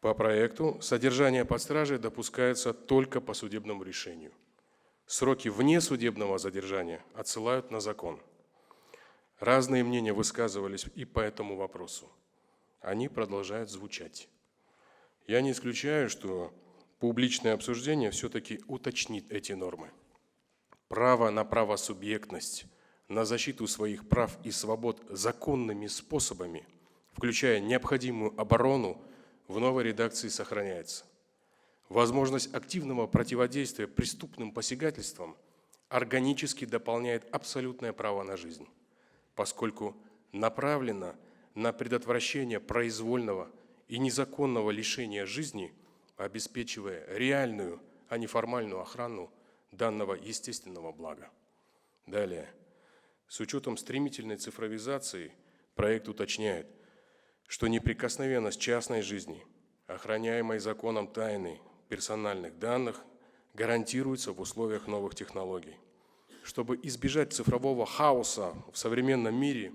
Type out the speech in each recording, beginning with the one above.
По проекту содержание под стражей допускается только по судебному решению. Сроки внесудебного задержания отсылают на закон. Разные мнения высказывались и по этому вопросу. Они продолжают звучать. Я не исключаю, что публичное обсуждение все-таки уточнит эти нормы. Право на правосубъектность, на защиту своих прав и свобод законными способами, включая необходимую оборону, в новой редакции сохраняется. Возможность активного противодействия преступным посягательствам органически дополняет абсолютное право на жизнь, поскольку направлена на предотвращение произвольного и незаконного лишения жизни, обеспечивая реальную, а не формальную охрану данного естественного блага. Далее. С учетом стремительной цифровизации проект уточняет, что неприкосновенность частной жизни, охраняемой законом тайны персональных данных, гарантируется в условиях новых технологий. Чтобы избежать цифрового хаоса в современном мире,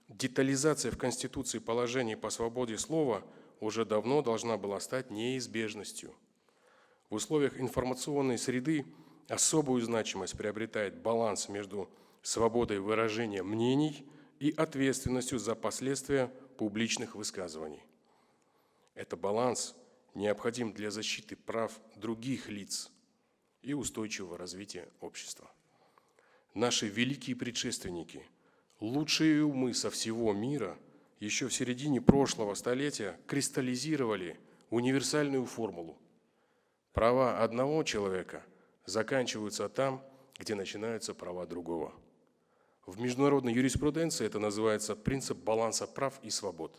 детализация в Конституции положений по свободе слова уже давно должна была стать неизбежностью. В условиях информационной среды особую значимость приобретает баланс между свободой выражения мнений и ответственностью за последствия публичных высказываний. Это баланс необходим для защиты прав других лиц и устойчивого развития общества. Наши великие предшественники, лучшие умы со всего мира, еще в середине прошлого столетия кристаллизировали универсальную формулу. Права одного человека заканчиваются там, где начинаются права другого. В международной юриспруденции это называется принцип баланса прав и свобод.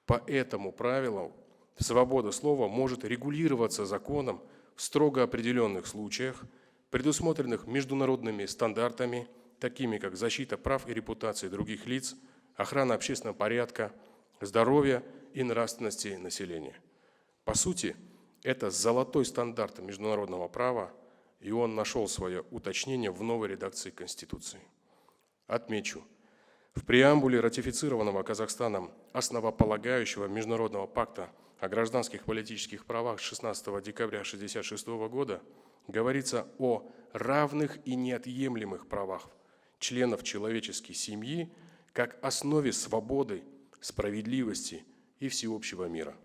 По этому правилу свобода слова может регулироваться законом в строго определенных случаях, предусмотренных международными стандартами, такими как защита прав и репутации других лиц, охрана общественного порядка, здоровья и нравственности населения. По сути, это золотой стандарт международного права, и он нашел свое уточнение в новой редакции Конституции. Отмечу, в преамбуле ратифицированного Казахстаном основополагающего Международного пакта о гражданских политических правах 16 декабря 1966 года говорится о равных и неотъемлемых правах членов человеческой семьи как основе свободы, справедливости и всеобщего мира.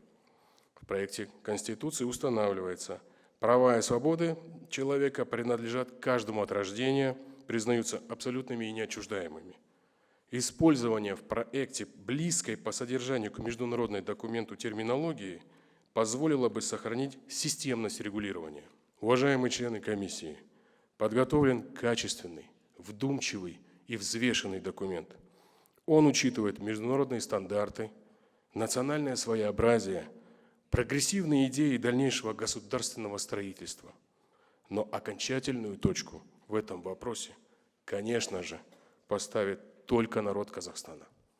В проекте Конституции устанавливается, права и свободы человека принадлежат каждому от рождения, признаются абсолютными и неотчуждаемыми. Использование в проекте близкой по содержанию к международному документу терминологии позволило бы сохранить системность регулирования. Уважаемые члены комиссии, подготовлен качественный, вдумчивый и взвешенный документ. Он учитывает международные стандарты, национальное своеобразие, прогрессивные идеи дальнейшего государственного строительства. Но окончательную точку в этом вопросе, конечно же, поставит только народ Казахстана.